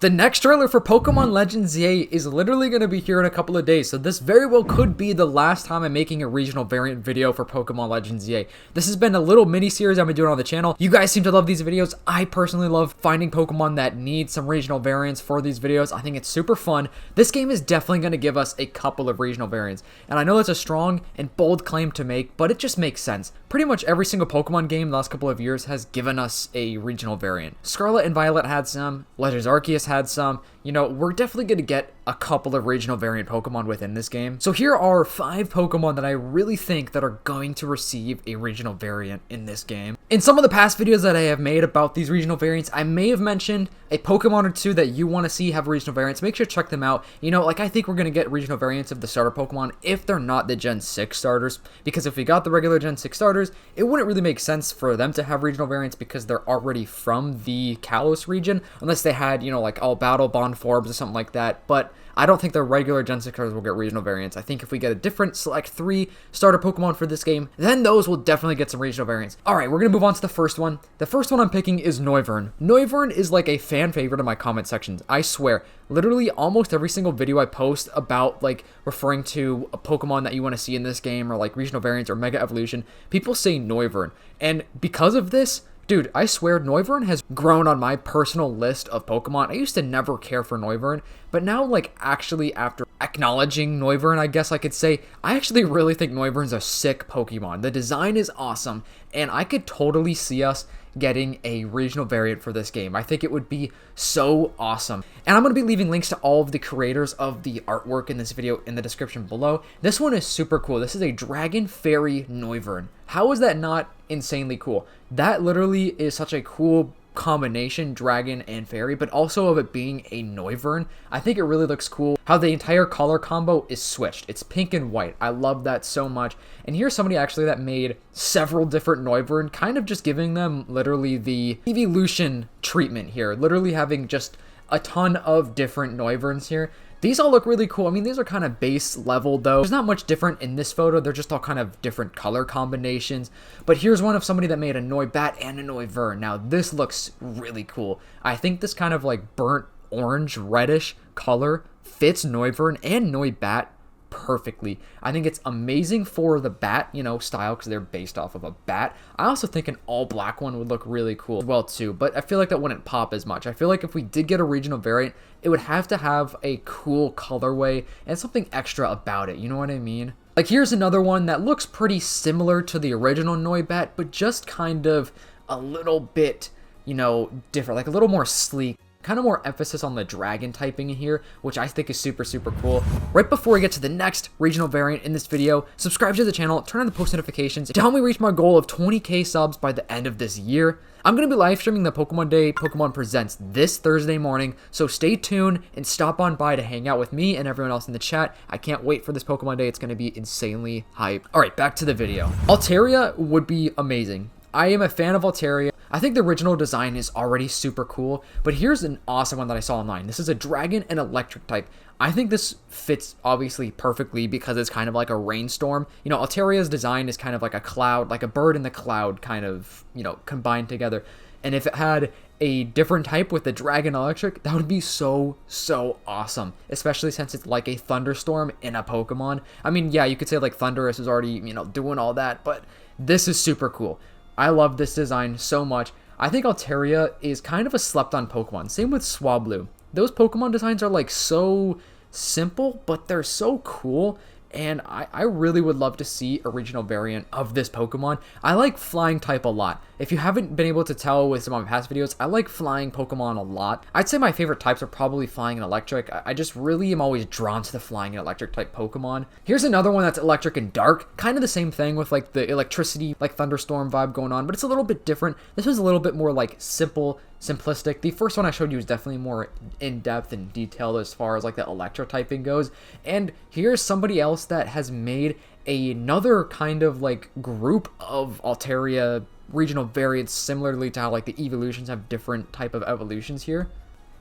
The next trailer for Pokemon Legends ZA is literally going to be here in a couple of days, so this very well could be the last time I'm making a regional variant video for Pokemon Legends ZA. This has been a little mini-series I've been doing on the channel. You guys seem to love these videos. I personally love finding Pokemon that need some regional variants for these videos. I think it's super fun. This game is definitely going to give us a couple of regional variants, and I know that's a strong and bold claim to make, but it just makes sense. Pretty much every single Pokemon game the last couple of years has given us a regional variant. Scarlet and Violet had some, Legends Arceus had some. You know, we're definitely going to get a couple of regional variant Pokemon within this game. So here are 5 Pokemon that I really think that are going to receive a regional variant in this game. In some of the past videos that I have made about these regional variants, I may have mentioned a Pokemon or two that you want to see have regional variants. Make sure to check them out. You know, like I think we're going to get regional variants of the starter Pokemon if they're not the Gen 6 starters. Because if we got the regular Gen 6 starters, it wouldn't really make sense for them to have regional variants because they're already from the Kalos region. Unless they had, you know, like all Battle Bond Forbs or something like that. But I don't think the regular Gen 6 starters will get regional variants. I think if we get a different select 3 starter Pokemon for this game, then those will definitely get some regional variants. Alright, we're going to move on to the first one. The first one I'm picking is Noivern. Noivern is like a fan favorite in my comment sections. I swear, literally almost every single video I post about like referring to a Pokemon that you want to see in this game or like regional variants or Mega Evolution, people say Noivern. And because of this, dude, I swear Noivern has grown on my personal list of Pokemon. I used to never care for Noivern, but now, like, actually after acknowledging Noivern, I guess I could say, I actually really think Noivern's a sick Pokemon. The design is awesome, and I could totally see us getting a regional variant for this game. I think it would be so awesome. And I'm going to be leaving links to all of the creators of the artwork in this video in the description below. This one is super cool. This is a Dragon Fairy Noivern. How is that not insanely cool? That literally is such a cool combination, dragon and fairy, but also of it being a Noivern. I think it really looks cool how the entire color combo is switched. It's pink and white. I love that so much. And here's somebody actually that made several different Noivern, kind of just giving them literally the evolution treatment here, literally having just a ton of different Noiverns here. These all look really cool. I mean, these are kind of base level though. There's not much different in this photo. They're just all kind of different color combinations. But here's one of somebody that made a Noibat and a Noivern. Now, this looks really cool. I think this kind of like burnt orange reddish color fits Noivern and Noibat perfectly. I think it's amazing for the bat, you know, style because they're based off of a bat. I also think an all black one would look really cool as well too, but I feel like that wouldn't pop as much. I feel like if we did get a regional variant, it would have to have a cool colorway and something extra about it, you know what I mean? Like here's another one that looks pretty similar to the original Noibat, but just kind of a little bit, you know, different, like a little more sleek. Kind of more emphasis on the dragon typing in here, which I think is super, super cool. Right before we get to the next regional variant in this video, subscribe to the channel, turn on the post notifications to help me reach my goal of 20k subs by the end of this year. I'm going to be live streaming the Pokemon Day Pokemon Presents this Thursday morning, so stay tuned and stop on by to hang out with me and everyone else in the chat. I can't wait for this Pokemon Day. It's going to be insanely hype. Alright, back to the video. Altaria would be amazing. I am a fan of Altaria. I think the original design is already super cool, but here's an awesome one that I saw online. This is a dragon and electric type. I think this fits obviously perfectly because it's kind of like a rainstorm. You know, Altaria's design is kind of like a cloud, like a bird in the cloud kind of, you know, combined together. And if it had a different type with the dragon electric, that would be so, so awesome. Especially since it's like a thunderstorm in a Pokemon. I mean, yeah, you could say like Fundores is already, you know, doing all that, but this is super cool. I love this design so much. I think Altaria is kind of a slept-on Pokemon. Same with Swablu. Those Pokemon designs are like so simple, but they're so cool. And I really would love to see a regional variant of this Pokemon. I like flying type a lot. If you haven't been able to tell with some of my past videos, I like flying Pokemon a lot. I'd say my favorite types are probably flying and electric. I just really am always drawn to the flying and electric type Pokemon. Here's another one that's electric and dark. Kind of the same thing with like the electricity, like thunderstorm vibe going on, but it's a little bit different. This was a little bit more like simple, simplistic. The first one I showed you is definitely more in-depth and detailed as far as like the electro typing goes. And here's somebody else that has made another kind of like group of Altaria regional variants similarly to how like the evolutions have different type of evolutions here.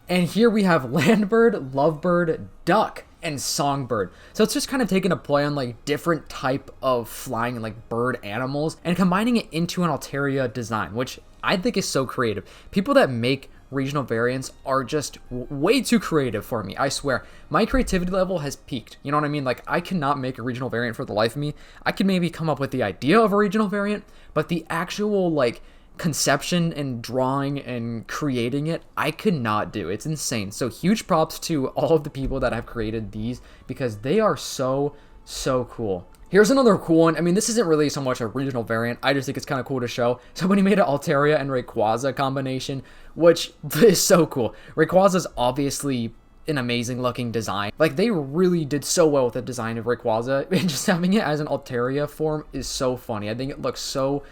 And here we have Landbird, Lovebird, Duck, and Songbird. So it's just kind of taking a play on like different type of flying and like bird animals and combining it into an Altaria design, which I think is so creative. People that make regional variants are just way too creative for me. I swear, my creativity level has peaked. You know what I mean? Like, I cannot make a regional variant for the life of me. I can maybe come up with the idea of a regional variant, but the actual, like, conception and drawing and creating it, I could not do. It's insane. So huge props to all of the people that have created these, because they are so cool. Here's another cool one. I mean, this isn't really so much a regional variant. I just think it's kind of cool to show. Somebody made an Altaria and Rayquaza combination, which is so cool. Rayquaza's obviously an amazing looking design. Like, they really did so well with the design of Rayquaza, and just having it as an Altaria form is so funny. I think it looks so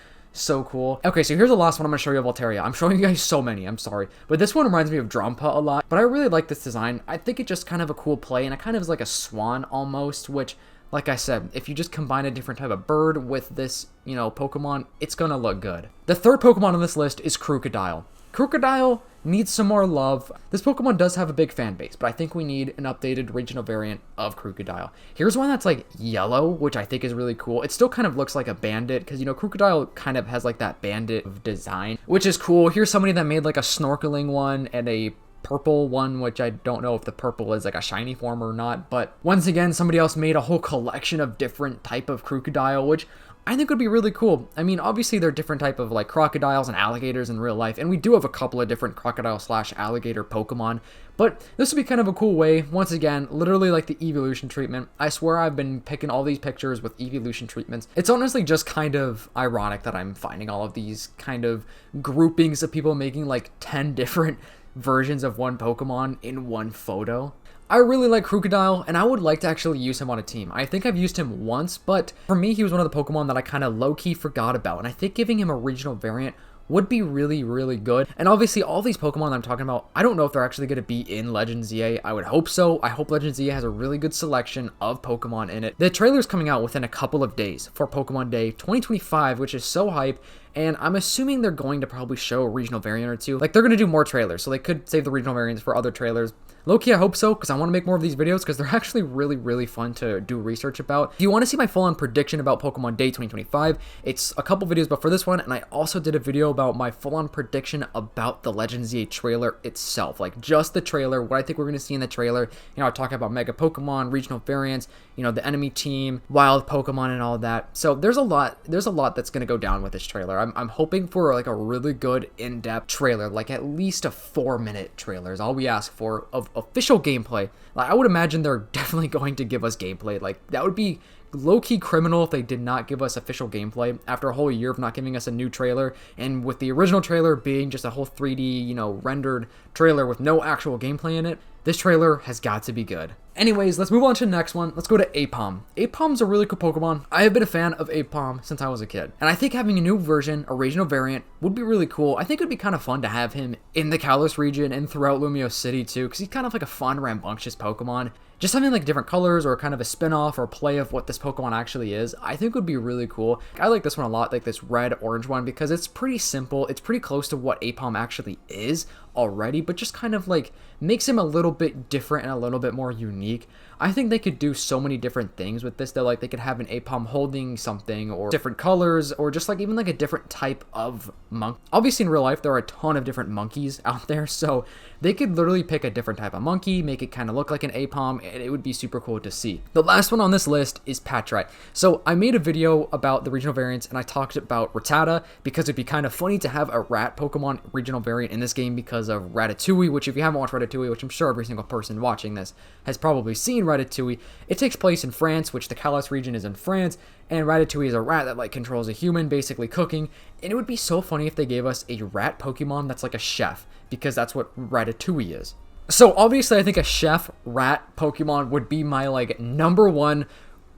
cool. Okay, so here's the last one I'm going to show you of Altaria. I'm showing you guys so many, I'm sorry. But this one reminds me of Drampa a lot. But I really like this design. I think it's just kind of a cool play, and it kind of is like a swan almost, which, like I said, if you just combine a different type of bird with this, you know, Pokemon, it's going to look good. The third Pokemon on this list is Krookodile. Krookodile needs some more love. This Pokemon does have a big fan base, but I think we need an updated regional variant of Krookodile. Here's one that's like yellow, which I think is really cool. It still kind of looks like a bandit, because, you know, Krookodile kind of has like that bandit design, which is cool. Here's somebody that made like a snorkeling one and a purple one, which I don't know if the purple is like a shiny form or not, but once again, somebody else made a whole collection of different type of Krookodile, which I think would be really cool. I mean, obviously there are different type of like crocodiles and alligators in real life, and we do have a couple of different crocodile / alligator Pokemon, but this would be kind of a cool way. Once again, literally like the evolution treatment. I swear I've been picking all these pictures with evolution treatments. It's honestly just kind of ironic that I'm finding all of these kind of groupings of people making like 10 different versions of one Pokemon in one photo. I really like Krookodile, and I would like to actually use him on a team. I think I've used him once, but for me, he was one of the Pokemon that I kind of low-key forgot about, and I think giving him a regional variant would be really good. And obviously, all these Pokemon that I'm talking about, I don't know if they're actually going to be in Legends EA. I would hope so. I hope Legends EA has a really good selection of Pokemon in it. The trailer's coming out within a couple of days for Pokemon Day 2025, which is so hype. And I'm assuming they're going to probably show a regional variant or two. Like, they're going to do more trailers, so they could save the regional variants for other trailers. Low-key, I hope so, because I want to make more of these videos, because they're actually really fun to do research about. If you want to see my full-on prediction about Pokemon Day 2025, it's a couple videos before this one, and I also did a video about my full-on prediction about the Legends EA trailer itself. Like, just the trailer, what I think we're going to see in the trailer. You know, I talk about Mega Pokemon, regional variants, you know, the enemy team, wild Pokemon, and all that. So there's a lot that's going to go down with this trailer. I'm hoping for like a really good in-depth trailer, like at least a 4-minute trailer is all we ask for of official gameplay. Like, I would imagine they're definitely going to give us gameplay. Like, that would be low-key criminal if they did not give us official gameplay after a whole year of not giving us a new trailer, and with the original trailer being just a whole 3D, you know, rendered trailer with no actual gameplay in it. This trailer has got to be good. Anyways, let's move on to the next one. Let's go to Aipom. Aipom's a really cool Pokemon. I have been a fan of Aipom since I was a kid, and I think having a new version, a regional variant, would be really cool. I think it would be kind of fun to have him in the Kalos region and throughout Lumio City too, because he's kind of like a fun, rambunctious Pokemon. Just having like different colors or kind of a spin-off or play of what this Pokemon actually is, I think would be really cool. I like this one a lot, like this red-orange one, because it's pretty simple. It's pretty close to what Aipom actually is already, but just kind of like makes him a little bit different and a little bit more unique. I think they could do so many different things with this, though. Like, they could have an Aipom holding something, or different colors, or just like even like a different type of monkey. Obviously in real life there are a ton of different monkeys out there, so they could literally pick a different type of monkey, make it kind of look like an Aipom, and it would be super cool to see. The last one on this list is Patrat. So I made a video about the regional variants, and I talked about Rattata, because it'd be kind of funny to have a rat Pokemon regional variant in this game because of Ratatouille, which if you haven't watched Ratatouille, which I'm sure every single person watching this has probably seen Ratatouille, it takes place in France, which the Kalos region is in France, and Ratatouille is a rat that like controls a human, basically cooking, and it would be so funny if they gave us a rat Pokemon that's like a chef, because that's what Ratatouille is. So obviously I think a chef rat Pokemon would be my like #1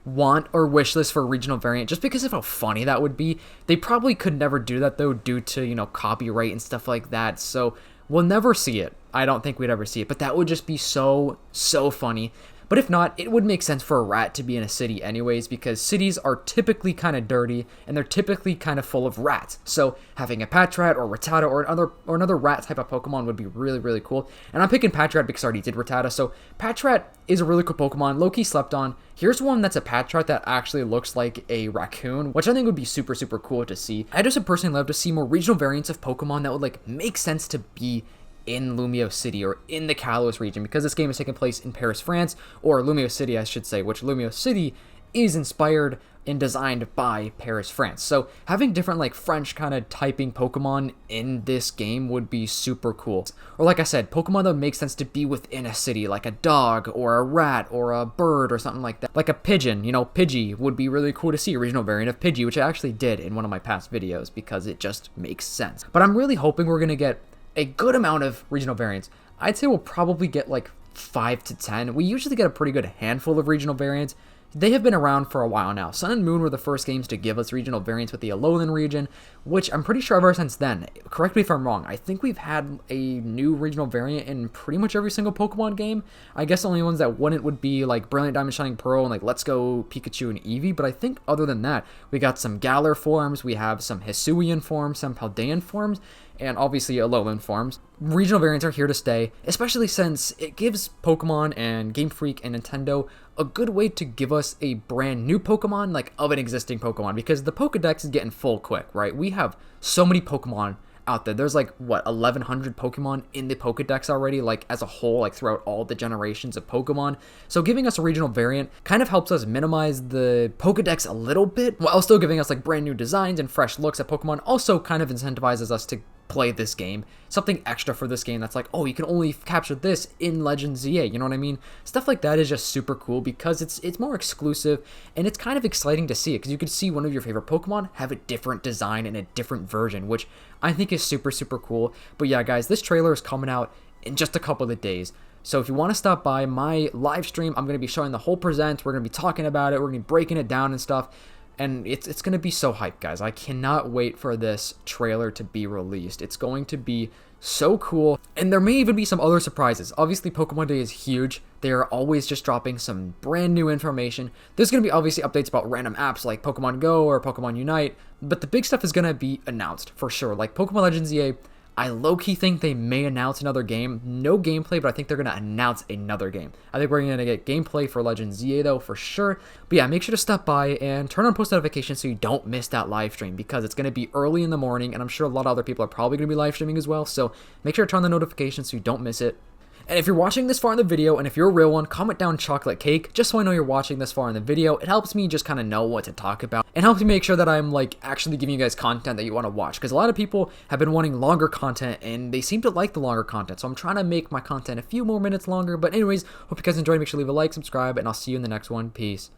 want or wish list for a regional variant, just because of how funny that would be. They probably could never do that though, due to, you know, copyright and stuff like that, so we'll never see it. I don't think we'd ever see it, but that would just be so funny. But if not, it would make sense for a rat to be in a city anyways, because cities are typically kind of dirty, and they're typically kind of full of rats. So having a Patrat or Rattata or another rat type of Pokemon would be really cool. And I'm picking Patrat because I already did Rattata. So Patrat is a really cool Pokemon, low-key slept on. Here's one that's a Patrat that actually looks like a raccoon, which I think would be super cool to see. I just would personally love to see more regional variants of Pokemon that would like make sense to be in Lumio City or in the Kalos region, because this game is taking place in Paris, France, or Lumio City, I should say, which Lumio City is inspired and designed by Paris, France. So having different like French kind of typing Pokemon in this game would be super cool. Or like I said, Pokemon that would make sense to be within a city, like a dog or a rat or a bird or something like that. Like a pigeon, you know, Pidgey would be really cool to see, a regional variant of Pidgey, which I actually did in one of my past videos because it just makes sense. But I'm really hoping we're going to get a good amount of regional variants. I'd say we'll probably get like 5 to 10. We usually get a pretty good handful of regional variants. They have been around for a while now. Sun and Moon were the first games to give us regional variants with the Alolan region, which I'm pretty sure ever since then, correct me if I'm wrong, I think we've had a new regional variant in pretty much every single Pokemon game. I guess the only ones that wouldn't would be like Brilliant Diamond Shining Pearl and like Let's Go Pikachu and Eevee, but I think other than that, we got some Galar forms, we have some Hisuian forms, some Paldean forms, and obviously Alolan forms. Regional variants are here to stay, especially since it gives Pokemon and Game Freak and Nintendo a good way to give us a brand new Pokemon, like of an existing Pokemon, because the Pokedex is getting full quick, right? We have so many Pokemon out there. There's like, what, 1,100 Pokemon in the Pokedex already, like as a whole, like throughout all the generations of Pokemon. So giving us a regional variant kind of helps us minimize the Pokedex a little bit, while still giving us like brand new designs and fresh looks at Pokemon. Also kind of incentivizes us to play this game, something extra for this game that's like, oh, you can only capture this in Legends ZA, you know what I mean? Stuff like that is just super cool because it's more exclusive, and it's kind of exciting to see it because you could see one of your favorite Pokemon have a different design and a different version, which I think is super, super cool. But yeah, guys, this trailer is coming out in just a couple of days. So if you want to stop by my live stream, I'm going to be showing the whole present. We're going to be talking about it. We're going to be breaking it down and stuff. And it's going to be so hyped, guys. I cannot wait for this trailer to be released. It's going to be so cool. And there may even be some other surprises. Obviously, Pokemon Day is huge. They are always just dropping some brand new information. There's going to be obviously updates about random apps like Pokemon Go or Pokemon Unite. But the big stuff is going to be announced for sure. Like Pokemon Legends EA, I low-key think they may announce another game. No gameplay, but I think they're going to announce another game. I think we're going to get gameplay for Legends ZA, though, for sure. But yeah, make sure to stop by and turn on post notifications so you don't miss that live stream, because it's going to be early in the morning, and I'm sure a lot of other people are probably going to be live streaming as well. So make sure to turn on the notifications so you don't miss it. And if you're watching this far in the video, and if you're a real one, comment down chocolate cake, just so I know you're watching this far in the video. It helps me just kind of know what to talk about, and helps me make sure that I'm like actually giving you guys content that you want to watch, because a lot of people have been wanting longer content, and they seem to like the longer content, so I'm trying to make my content a few more minutes longer. But anyways, hope you guys enjoyed. Make sure to leave a like, subscribe, and I'll see you in the next one. Peace.